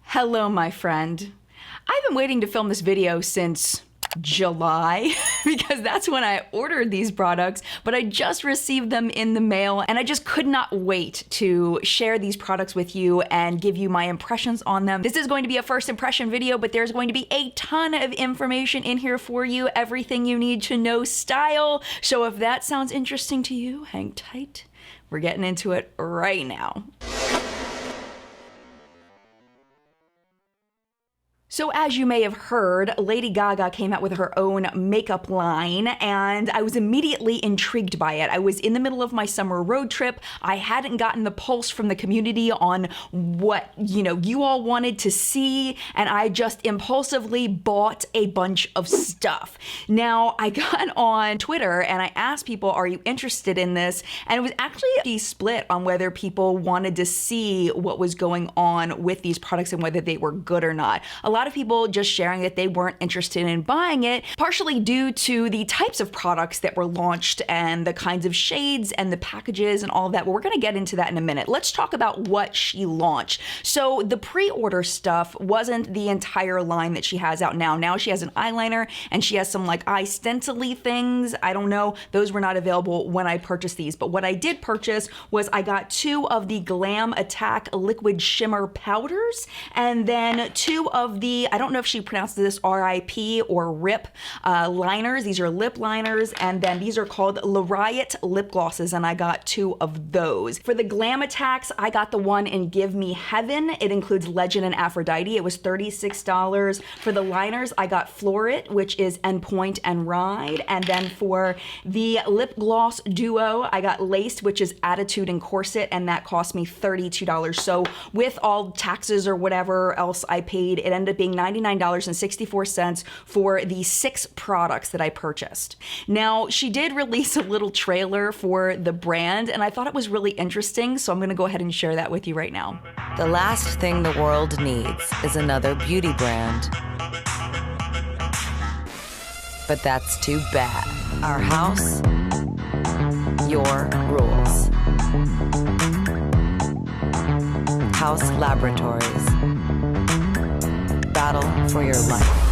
Hello, my friend. I've been waiting to film this video since July because that's when I ordered these products, but I just received them in the mail and I just could not wait to share these products with you and give you my impressions on them. This is going to be a first impression video, but there's going to be a ton of information in here for you, everything you need to know style. So if that sounds interesting to you, hang tight. We're getting into it right now. So as you may have heard, Lady Gaga came out with her own makeup line and I was immediately intrigued by it. I was in the middle of my summer road trip. I hadn't gotten the pulse from the community on what, you all wanted to see, and I just impulsively bought a bunch of stuff. Now, I got on Twitter and I asked people, are you interested in this? And it was actually a split on whether people wanted to see what was going on with these products and whether they were good or not. A lot of people just sharing that they weren't interested in buying it, partially due to the types of products that were launched and the kinds of shades and the packages and all of that. But we're going to get into that in a minute. Let's talk about what she launched. So the pre-order stuff wasn't the entire line that she has out now. Now she has an eyeliner and she has some like eye stencil-y things. I don't know. Those were not available when I purchased these. But what I did purchase was I got 2 of the Glam Attack Liquid Shimmer Powders and then 2 of the, I don't know if she pronounced this RIP or RIP liners. These are lip liners, and then these are called Lariat lip glosses, and I got 2 of those. For the Glam Attacks, I got the one in Give Me Heaven. It includes Legend and Aphrodite. It was $36. For the liners, I got Florit, which is Endpoint and Ride. And then for the lip gloss duo, I got Laced, which is Attitude and Corset, and that cost me $32. So with all taxes or whatever else I paid, it ended up being $99.64 for the 6 products that I purchased. Now, she did release a little trailer for the brand, and I thought it was really interesting, so I'm gonna go ahead and share that with you right now. The last thing the world needs is another beauty brand. But that's too bad. Our house, your rules. Haus Laboratories. Battle for your life.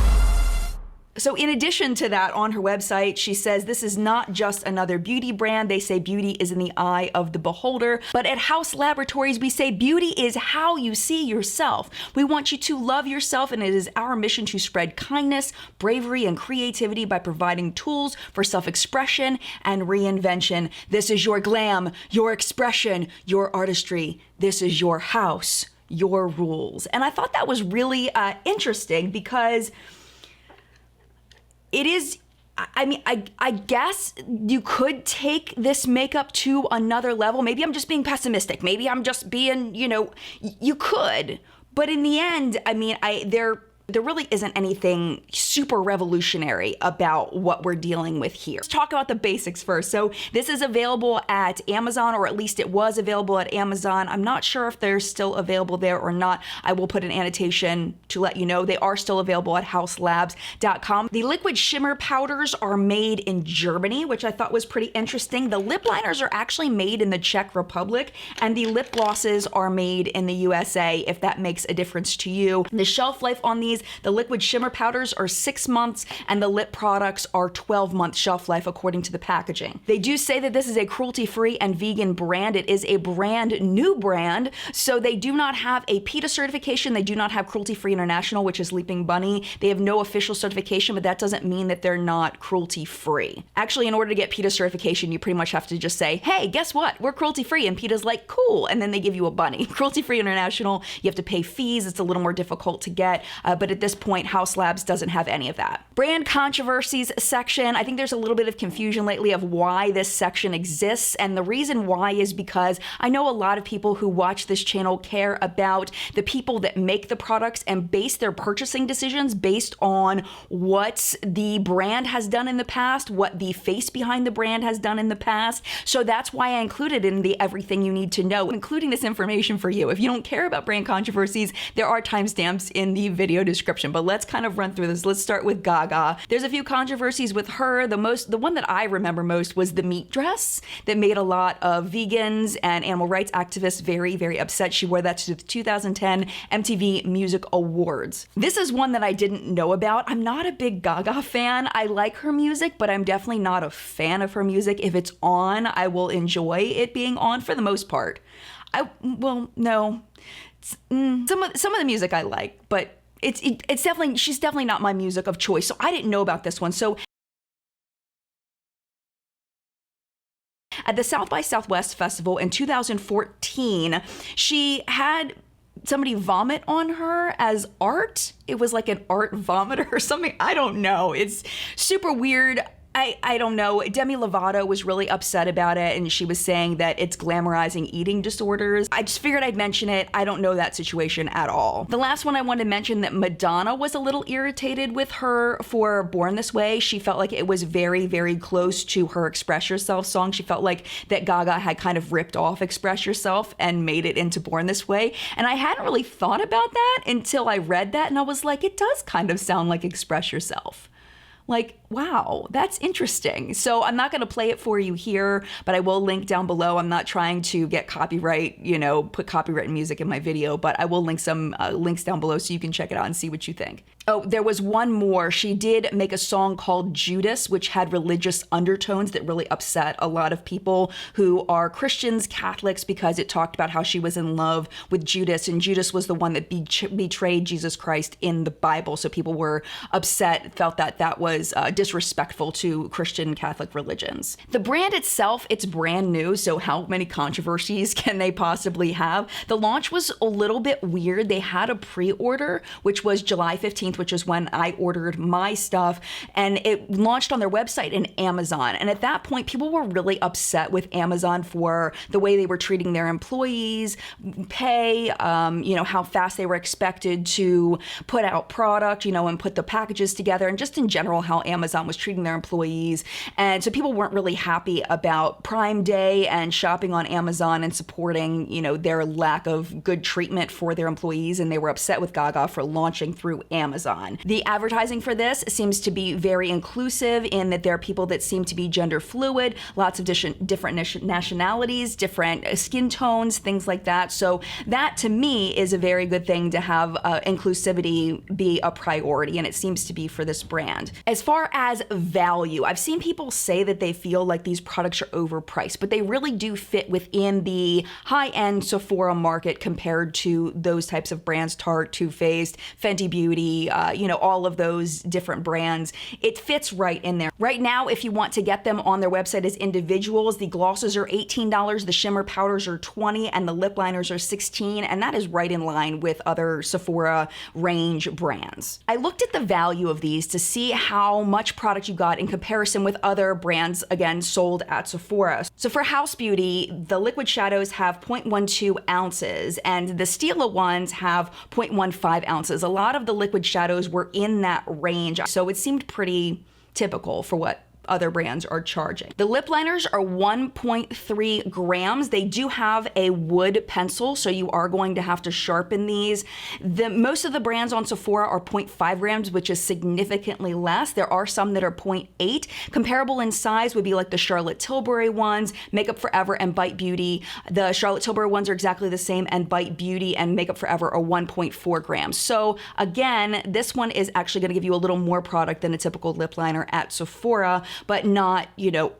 So in addition to that, on her website, she says this is not just another beauty brand. They say beauty is in the eye of the beholder. But at Haus Laboratories, we say beauty is how you see yourself. We want you to love yourself, and it is our mission to spread kindness, bravery, and creativity by providing tools for self-expression and reinvention. This is your glam, your expression, your artistry. This is your house, your rules. And I thought that was really interesting because it is, I mean, I guess you could take this makeup to another level. Maybe I'm just being pessimistic. Maybe I'm just being, you could. But in the end, I mean, there really isn't anything super revolutionary about what we're dealing with here. Let's talk about the basics first. So this is available at Amazon, or at least it was available at Amazon. I'm not sure if they're still available there or not. I will put an annotation to let you know. They are still available at hauslabs.com. The liquid shimmer powders are made in Germany, which I thought was pretty interesting. The lip liners are actually made in the Czech Republic, and the lip glosses are made in the USA, if that makes a difference to you. The shelf life on these, the liquid shimmer powders are 6 months and the lip products are 12-month shelf life according to the packaging. They do say that this is a cruelty-free and vegan brand. It is a brand new brand, so they do not have a PETA certification. They do not have Cruelty-Free International, which is Leaping Bunny. They have no official certification, but that doesn't mean that they're not cruelty-free. Actually, in order to get PETA certification, you pretty much have to just say, hey, guess what? We're cruelty-free. And PETA's like, cool. And then they give you a bunny. Cruelty-Free International, you have to pay fees. It's a little more difficult to get, but at this point, Haus Labs doesn't have any of that. Brand controversies section. I think there's a little bit of confusion lately of why this section exists. And the reason why is because I know a lot of people who watch this channel care about the people that make the products and base their purchasing decisions based on what the brand has done in the past, what the face behind the brand has done in the past. So that's why I included in the everything you need to know, including this information for you. If you don't care about brand controversies, there are timestamps in the video description description, but let's kind of run through this. Let's start with Gaga. There's a few controversies with her. The one that I remember most was the meat dress that made a lot of vegans and animal rights activists very, very upset. She wore that to the 2010 MTV Music Awards. This is one that I didn't know about. I'm not a big Gaga fan. I like her music, but I'm definitely not a fan of her music. If it's on, I will enjoy it being on for the most part. No. Some of the music I like, but she's definitely not my music of choice. So I didn't know about this one. So at the South by Southwest Festival in 2014, she had somebody vomit on her as art. It was like an art vomiter or something. I don't know. It's super weird. I don't know. Demi Lovato was really upset about it, and she was saying that it's glamorizing eating disorders. I just figured I'd mention it. I don't know that situation at all. The last one I wanted to mention, that Madonna was a little irritated with her for Born This Way. She felt like it was very, very close to her Express Yourself song. She felt like that Gaga had kind of ripped off Express Yourself and made it into Born This Way. And I hadn't really thought about that until I read that, and I was like, it does kind of sound like Express Yourself. Like, wow, that's interesting. So I'm not going to play it for you here, but I will link down below. I'm not trying to get copyright, put copyrighted music in my video, but I will link some links down below so you can check it out and see what you think. Oh, there was one more. She did make a song called Judas, which had religious undertones that really upset a lot of people who are Christians, Catholics, because it talked about how she was in love with Judas, and Judas was the one that betrayed Jesus Christ in the Bible. So people were upset, felt that that was disrespectful to Christian Catholic religions. The brand itself, it's brand new, so how many controversies can they possibly have? The launch was a little bit weird. They had a pre-order, which was July 15th, which is when I ordered my stuff, and it launched on their website and Amazon. And at that point, people were really upset with Amazon for the way they were treating their employees, pay, how fast they were expected to put out product, and put the packages together, and just in general, how Amazon was treating their employees. And so people weren't really happy about Prime Day and shopping on Amazon and supporting, their lack of good treatment for their employees. And they were upset with Gaga for launching through Amazon. The advertising for this seems to be very inclusive in that there are people that seem to be gender fluid, lots of different nationalities, different skin tones, things like that. So that to me is a very good thing to have inclusivity be a priority, and it seems to be for this brand. As far as value, I've seen people say that they feel like these products are overpriced, but they really do fit within the high-end Sephora market compared to those types of brands, Tarte, Too Faced, Fenty Beauty, all of those different brands. It fits right in there. Right now, if you want to get them on their website as individuals, the glosses are $18, the shimmer powders are $20, and the lip liners are $16, and that is right in line with other Sephora range brands. I looked at the value of these to see how much product you got in comparison with other brands, again, sold at Sephora. So for House Beauty, the liquid shadows have 0.12 ounces, and the Stila ones have 0.15 ounces. A lot of the liquid shadows were in that range, so it seemed pretty typical for what other brands are charging. The lip liners are 1.3 grams. They do have a wood pencil, so you are going to have to sharpen these. Most of the brands on Sephora are 0.5 grams, which is significantly less. There are some that are 0.8. Comparable in size would be like the Charlotte Tilbury ones, Makeup Forever and Bite Beauty. The Charlotte Tilbury ones are exactly the same, and Bite Beauty and Makeup Forever are 1.4 grams. So again, this one is actually going to give you a little more product than a typical lip liner at Sephora, but not,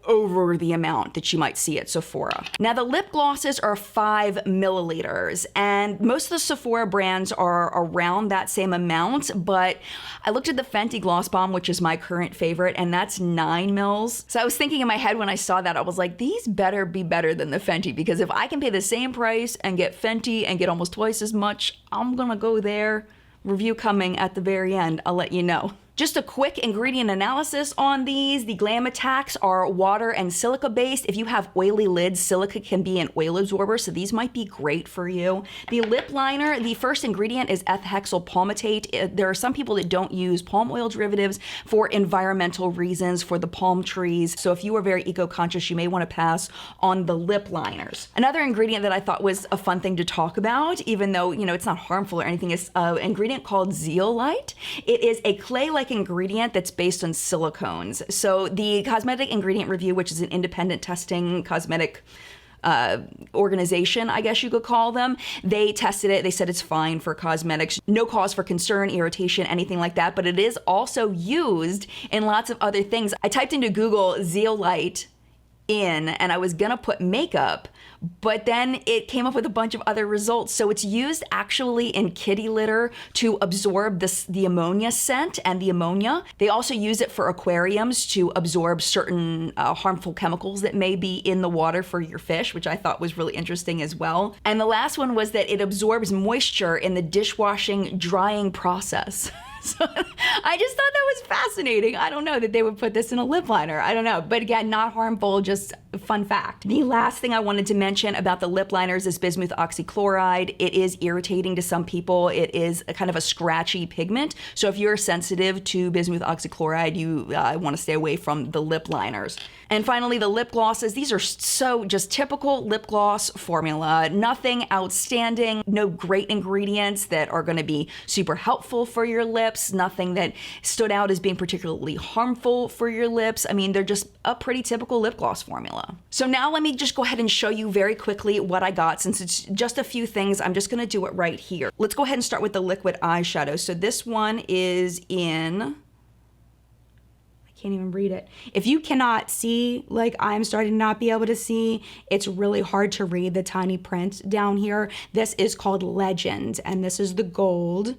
over the amount that you might see at Sephora. Now, the lip glosses are 5 milliliters, and most of the Sephora brands are around that same amount, but I looked at the Fenty Gloss Bomb, which is my current favorite, and that's 9 mils. So I was thinking in my head when I saw that, I was like, these better be better than the Fenty, because if I can pay the same price and get Fenty and get almost twice as much, I'm gonna go there. Review coming at the very end, I'll let you know. Just a quick ingredient analysis on these. The Glam Attacks are water and silica based. If you have oily lids, silica can be an oil absorber, so these might be great for you. The lip liner, the first ingredient is ethhexyl palmitate. There are some people that don't use palm oil derivatives for environmental reasons, for the palm trees. So if you are very eco-conscious, you may want to pass on the lip liners. Another ingredient that I thought was a fun thing to talk about, even though, you know, it's not harmful or anything, is an ingredient called zeolite. It is a clay-like ingredient that's based on silicones. So the Cosmetic Ingredient Review, which is an independent testing cosmetic organization, I guess you could call them, they tested it. They said it's fine for cosmetics. No cause for concern, irritation, anything like that. But it is also used in lots of other things. I typed into Google zeolite and I was gonna put makeup, but then it came up with a bunch of other results. So it's used actually in kitty litter to absorb the ammonia scent and the ammonia. They also use it for aquariums to absorb certain harmful chemicals that may be in the water for your fish, which I thought was really interesting as well. And the last one was that it absorbs moisture in the dishwashing drying process. So I just thought that was fascinating. I don't know that they would put this in a lip liner. I don't know. But again, not harmful, just a fun fact. The last thing I wanted to mention about the lip liners is bismuth oxychloride. It is irritating to some people. It is a kind of a scratchy pigment. So if you're sensitive to bismuth oxychloride, you want to stay away from the lip liners. And finally, the lip glosses. These are so just typical lip gloss formula. Nothing outstanding, no great ingredients that are going to be super helpful for your lips. Nothing that stood out as being particularly harmful for your lips. I mean, they're just a pretty typical lip gloss formula. So now let me just go ahead and show you very quickly what I got. Since it's just a few things, I'm just going to do it right here. Let's go ahead and start with the liquid eyeshadow. So this one is in... can't even read it. If you cannot see, like I'm starting to not be able to see, it's really hard to read the tiny print down here. This is called Legend, and this is the gold.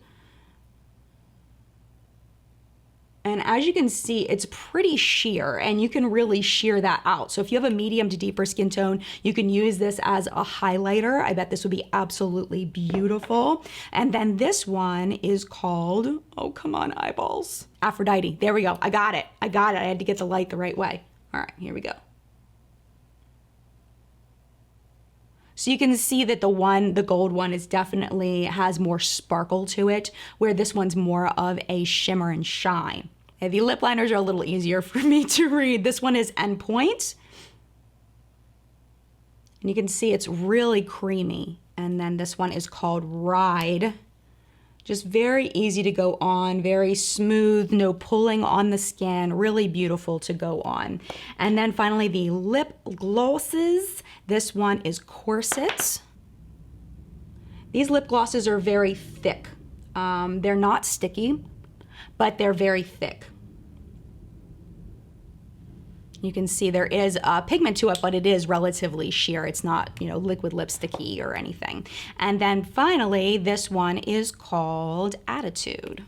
And as you can see, it's pretty sheer, and you can really sheer that out. So if you have a medium to deeper skin tone, you can use this as a highlighter. I bet this would be absolutely beautiful. And then this one is called, oh, come on, eyeballs. Aphrodite. There we go. I got it. I had to get the light the right way. All right, here we go. So you can see that the gold one is definitely has more sparkle to it, where this one's more of a shimmer and shine. And the lip liners are a little easier for me to read. This one is Endpoint. And you can see it's really creamy. And then this one is called Ride. Just very easy to go on, very smooth, no pulling on the skin, really beautiful to go on. And then finally the lip glosses. This one is Corset. These lip glosses are very thick. They're not sticky, but they're very thick. You can see there is a pigment to it, but it is relatively sheer. It's not, you know, liquid lipsticky or anything. And then finally, this one is called Attitude.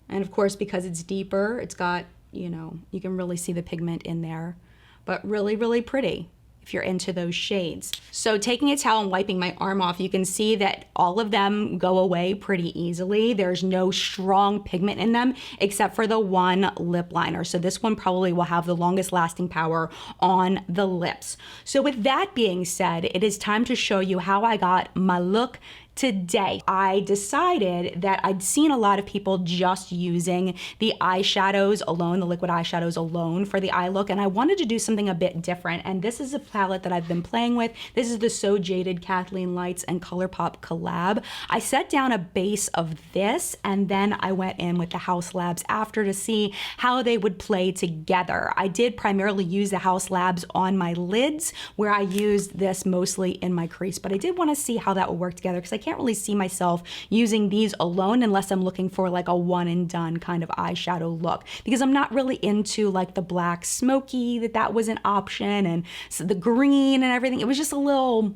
And of course, because it's deeper, it's got, you know, you can really see the pigment in there, but really, really pretty if you're into those shades. So taking a towel and wiping my arm off, you can see that all of them go away pretty easily. There's no strong pigment in them except for the one lip liner. So this one probably will have the longest lasting power on the lips. So with that being said, it is time to show you how I got my look today. I decided that I'd seen a lot of people just using the eyeshadows alone, the liquid eyeshadows alone for the eye look, and I wanted to do something a bit different. And this is a palette that I've been playing with. This is the So Jaded Kathleen Lights and ColourPop collab. I set down a base of this, and then I went in with the Haus Labs after to see how they would play together. I did primarily use the Haus Labs on my lids, where I used this mostly in my crease, but I did want to see how that would work together because I can't really see myself using these alone unless I'm looking for like a one and done kind of eyeshadow look, because I'm not really into like the black smoky, that was an option, and so the green and everything. It was just a little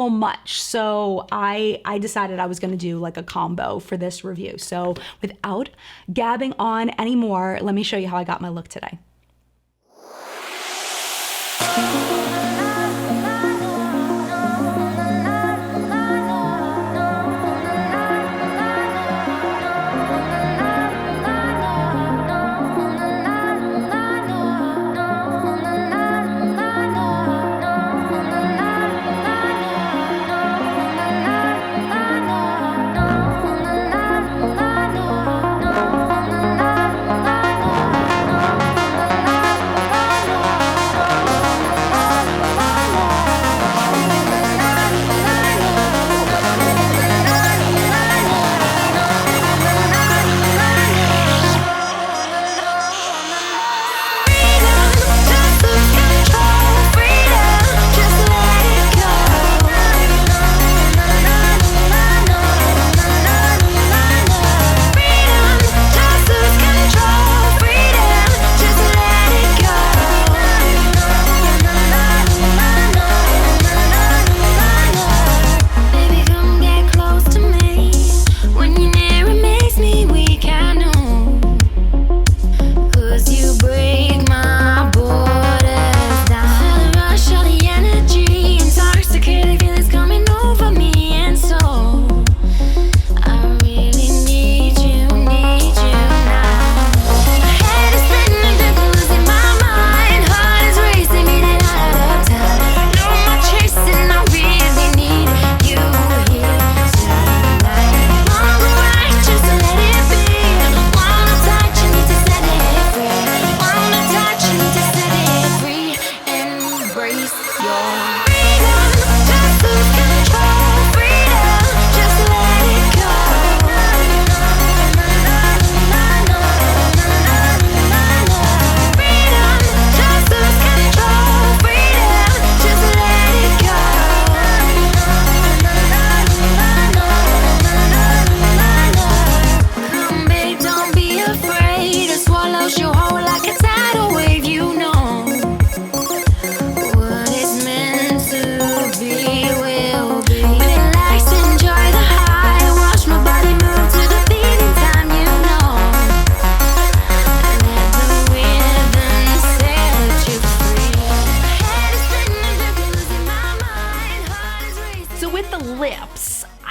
much. So I decided I was going to do like a combo for this review. So without gabbing on anymore, let me show you how I got my look today.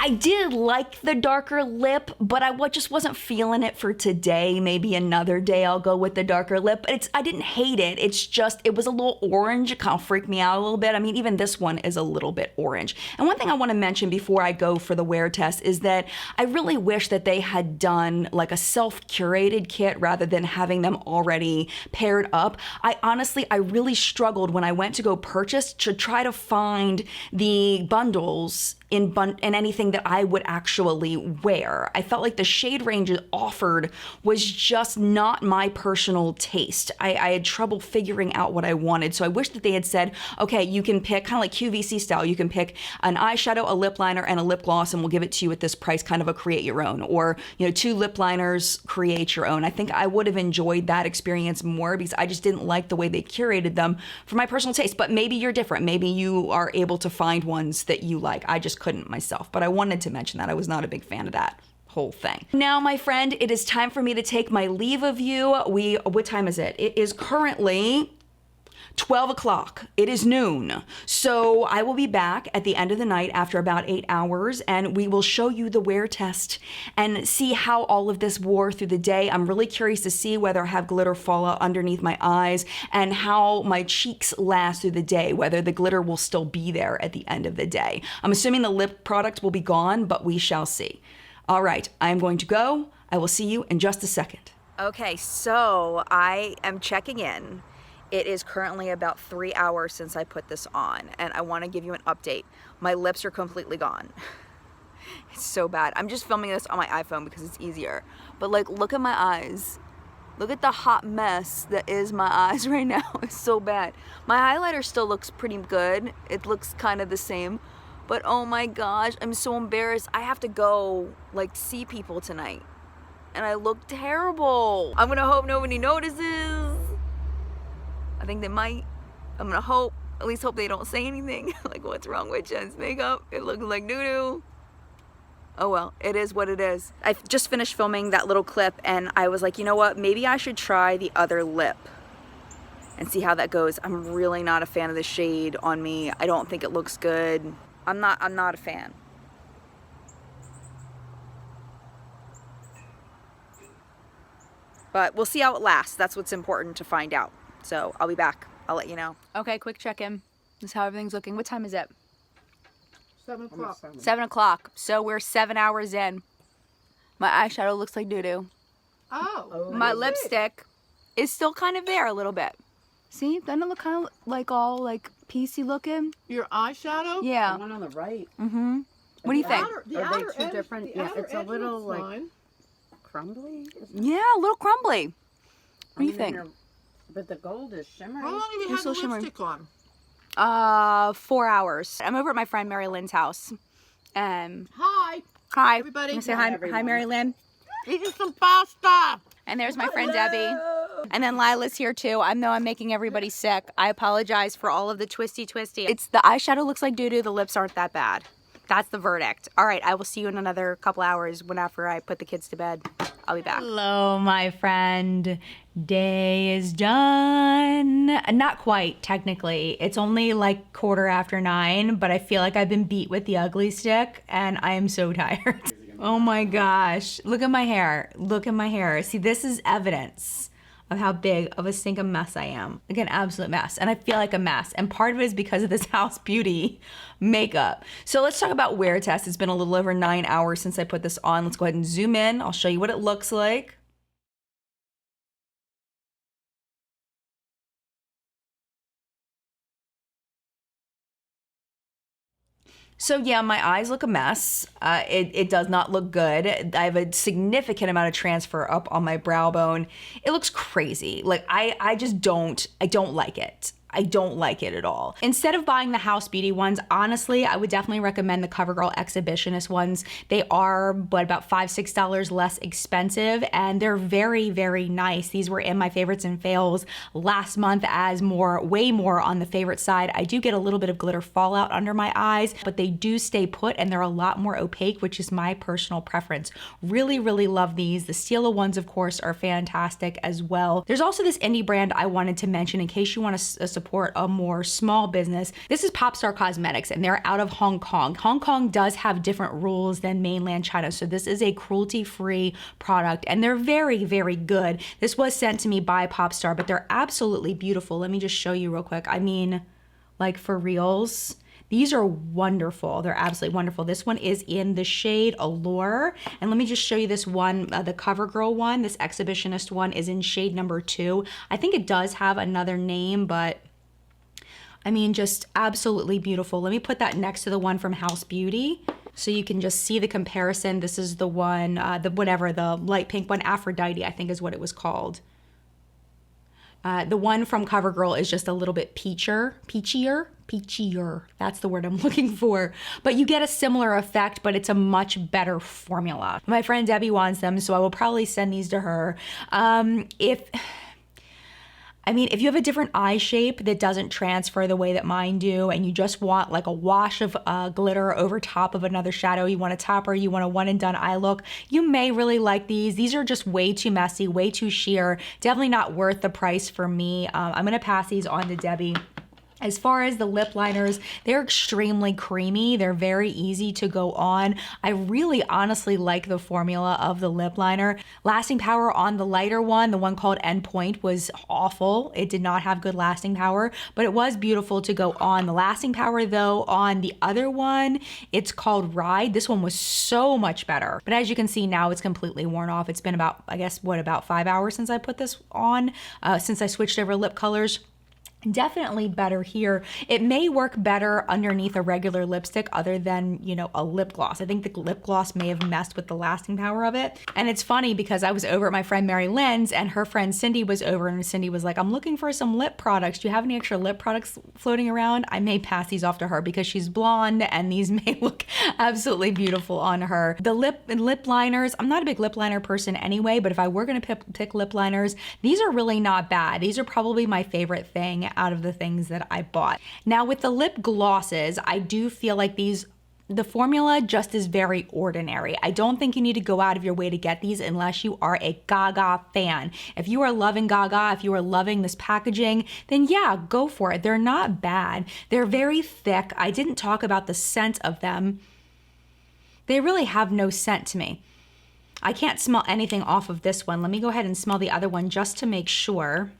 I did like the darker lip, but I just wasn't feeling it for today. Maybe another day I'll go with the darker lip, but I didn't hate it. It's just, it was a little orange. It kind of freaked me out a little bit. I mean, even this one is a little bit orange. And one thing I want to mention before I go for the wear test is that I really wish that they had done like a self-curated kit rather than having them already paired up. I really struggled when I went to go purchase to try to find the bundles in anything that I would actually wear. I felt like the shade range offered was just not my personal taste. I had trouble figuring out what I wanted. So I wish that they had said, okay, you can pick kind of like QVC style. You can pick an eyeshadow, a lip liner, and a lip gloss, and we'll give it to you at this price, kind of a create your own. Or, you know, 2 lip liners, create your own. I think I would have enjoyed that experience more because I just didn't like the way they curated them for my personal taste. But maybe you're different. Maybe you are able to find ones that you like. I just couldn't myself, but I wanted to mention that I was not a big fan of that whole thing. Now, my friend, it is time for me to take my leave of you. What time is it? It is currently 12 o'clock. It is noon. So I will be back at the end of the night after about 8 hours, and we will show you the wear test and see how all of this wore through the day. I'm really curious to see whether I have glitter fall out underneath my eyes and how my cheeks last through the day, whether the glitter will still be there at the end of the day. I'm assuming the lip product will be gone, but we shall see. All right, I'm going to go. I will see you in just a second. Okay, so I am checking in. It is currently about 3 hours since I put this on, and I want to give you an update. My lips are completely gone. It's so bad. I'm just filming this on my iPhone because it's easier. But like, look at my eyes. Look at the hot mess that is my eyes right now. It's so bad. My highlighter still looks pretty good. It looks kind of the same. But oh my gosh, I'm so embarrassed. I have to go like see people tonight. And I look terrible. I'm gonna hope nobody notices. I think they might. I'm gonna hope, at least hope they don't say anything. Like, what's wrong with Jen's makeup? It looks like doo-doo. Oh well, it is what it is. I just finished filming that little clip and I was like, you know what? Maybe I should try the other lip and see how that goes. I'm really not a fan of the shade on me. I don't think it looks good. I'm not a fan. But we'll see how it lasts. That's what's important to find out. So I'll be back. I'll let you know. Okay, quick check-in. This is how everything's looking. What time is it? 7 o'clock. 7 o'clock. So we're 7 hours in. My eyeshadow looks like doo-doo. Oh. My lipstick is still kind of there a little bit. See, doesn't it look kind of like all like piecey looking? Your eyeshadow? Yeah. The one on the right. Mm-hmm. What do you think? The Are outer they two edge, different? the Yeah, outer it's a edge little looks like fine. crumbly. Yeah, a little crumbly. What do you think? But the gold is shimmering. How long have you You're had still the shimmering. lipstick on? 4 hours. I'm over at my friend Mary Lynn's house. Hi. Hi. Everybody. Can I say hi, everyone. hi, Mary Lynn. Eating some pasta. And there's my friend Debbie. And then Lila's here too. I know I'm making everybody sick. I apologize for all of the twisty. It's the eyeshadow looks like doo-doo. The lips aren't that bad. That's the verdict. All right, I will see you in another couple hours after I put the kids to bed. I'll be back. Hello, my friend. Day is done. Not quite, technically. It's only like 9:15, but I feel like I've been beat with the ugly stick, and I am so tired. Oh my gosh. Look at my hair. Look at my hair. See, this is evidence of how big of a stink of mess I am. Like an absolute mess. And I feel like a mess. And part of it is because of this House Beauty makeup. So let's talk about wear test. It's been a little over 9 hours since I put this on. Let's go ahead and zoom in. I'll show you what it looks like. So yeah, my eyes look a mess. It does not look good. I have a significant amount of transfer up on my brow bone. It looks crazy. Like I don't like it. I don't like it at all. Instead of buying the House Beauty ones, honestly, I would definitely recommend the CoverGirl Exhibitionist ones. They are, about $5, $6 less expensive, and they're very, very nice. These were in my favorites and fails last month as way more on the favorite side. I do get a little bit of glitter fallout under my eyes, but they do stay put and they're a lot more opaque, which is my personal preference. Really, really love these. The Stila ones, of course, are fantastic as well. There's also this indie brand I wanted to mention in case you want to support a more small business. This is Popstar Cosmetics, and they're out of Hong Kong. Hong Kong does have different rules than mainland China, so this is a cruelty-free product, and they're very, very good. This was sent to me by Popstar, but they're absolutely beautiful. Let me just show you real quick. I mean, like for reals. These are wonderful. They're absolutely wonderful. This one is in the shade Allure. And let me just show you this one, the CoverGirl one. This Exhibitionist one is in shade number 2. I think it does have another name, but I mean, just absolutely beautiful. Let me put that next to the one from House Beauty so you can just see the comparison. This is the one, the light pink one, Aphrodite, I think is what it was called. The one from CoverGirl is just a little bit peachier. That's the word I'm looking for. But you get a similar effect, but it's a much better formula. My friend Debbie wants them, so I will probably send these to her. If you have a different eye shape that doesn't transfer the way that mine do, and you just want like a wash of glitter over top of another shadow, you want a topper, you want a one and done eye look, you may really like these. These are just way too messy, way too sheer. Definitely not worth the price for me. I'm gonna pass these on to Debbie. As far as the lip liners, they're extremely creamy. They're very easy to go on. I really honestly like the formula of the lip liner. Lasting power on the lighter one, the one called Endpoint, was awful. It did not have good lasting power, but it was beautiful to go on. The lasting power though on the other one, it's called Ride. This one was so much better. But as you can see now, it's completely worn off. It's been about, about 5 hours since I put this on, since I switched over lip colors. Definitely better here. It may work better underneath a regular lipstick other than, a lip gloss. I think the lip gloss may have messed with the lasting power of it. And it's funny because I was over at my friend Mary Lynn's and her friend Cindy was over, and Cindy was like, I'm looking for some lip products. Do you have any extra lip products floating around? I may pass these off to her because she's blonde and these may look absolutely beautiful on her. The lip liners, I'm not a big lip liner person anyway, but if I were gonna pick lip liners, these are really not bad. These are probably my favorite thing out of the things that I bought. Now with the lip glosses, I do feel like the formula just is very ordinary. I don't think you need to go out of your way to get these unless you are a Gaga fan. If you are loving Gaga, if you are loving this packaging, then yeah, go for it. They're not bad. They're very thick. I didn't talk about the scent of them. They really have no scent to me. I can't smell anything off of this one. Let me go ahead and smell the other one just to make sure.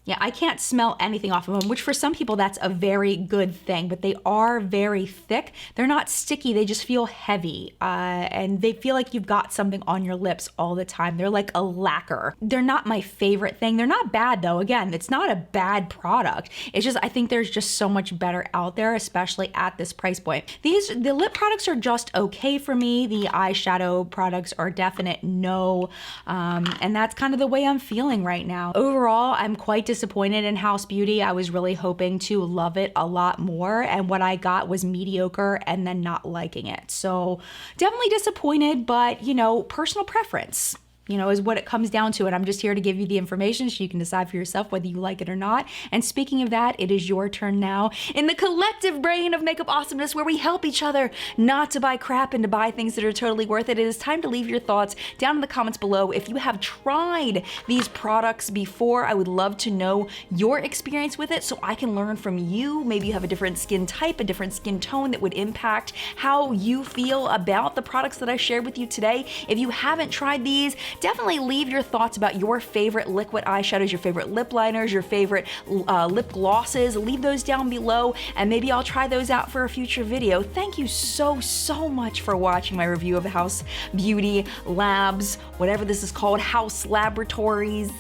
Yeah, I can't smell anything off of them, which for some people that's a very good thing, but they are very thick. They're not sticky, they just feel heavy, and they feel like you've got something on your lips all the time. They're like a lacquer. They're not my favorite thing. They're not bad though. Again, it's not a bad product. It's just, I think there's just so much better out there, especially at this price point. The lip products are just okay for me. The eyeshadow products are definite no, and that's kind of the way I'm feeling right now. Overall, I'm quite disappointed in House Beauty. I was really hoping to love it a lot more, and what I got was mediocre and then not liking it. So definitely disappointed, but personal preference, is what it comes down to. And I'm just here to give you the information so you can decide for yourself whether you like it or not. And speaking of that, it is your turn now in the collective brain of makeup awesomeness, where we help each other not to buy crap and to buy things that are totally worth it. It is time to leave your thoughts down in the comments below. If you have tried these products before, I would love to know your experience with it so I can learn from you. Maybe you have a different skin type, a different skin tone that would impact how you feel about the products that I shared with you today. If you haven't tried these, definitely leave your thoughts about your favorite liquid eyeshadows, your favorite lip liners, your favorite lip glosses. Leave those down below and maybe I'll try those out for a future video. Thank you so much for watching my review of Haus Beauty Labs, whatever this is called, Haus Laboratories.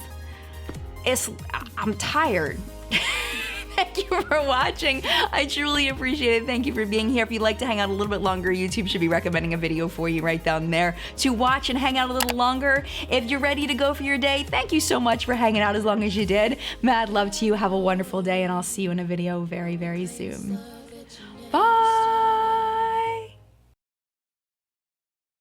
I'm tired. Thank you for watching. I truly appreciate it. Thank you for being here. If you'd like to hang out a little bit longer, YouTube should be recommending a video for you right down there to watch and hang out a little longer. If you're ready to go for your day, thank you so much for hanging out as long as you did. Mad love to you. Have a wonderful day, and I'll see you in a video very, very soon.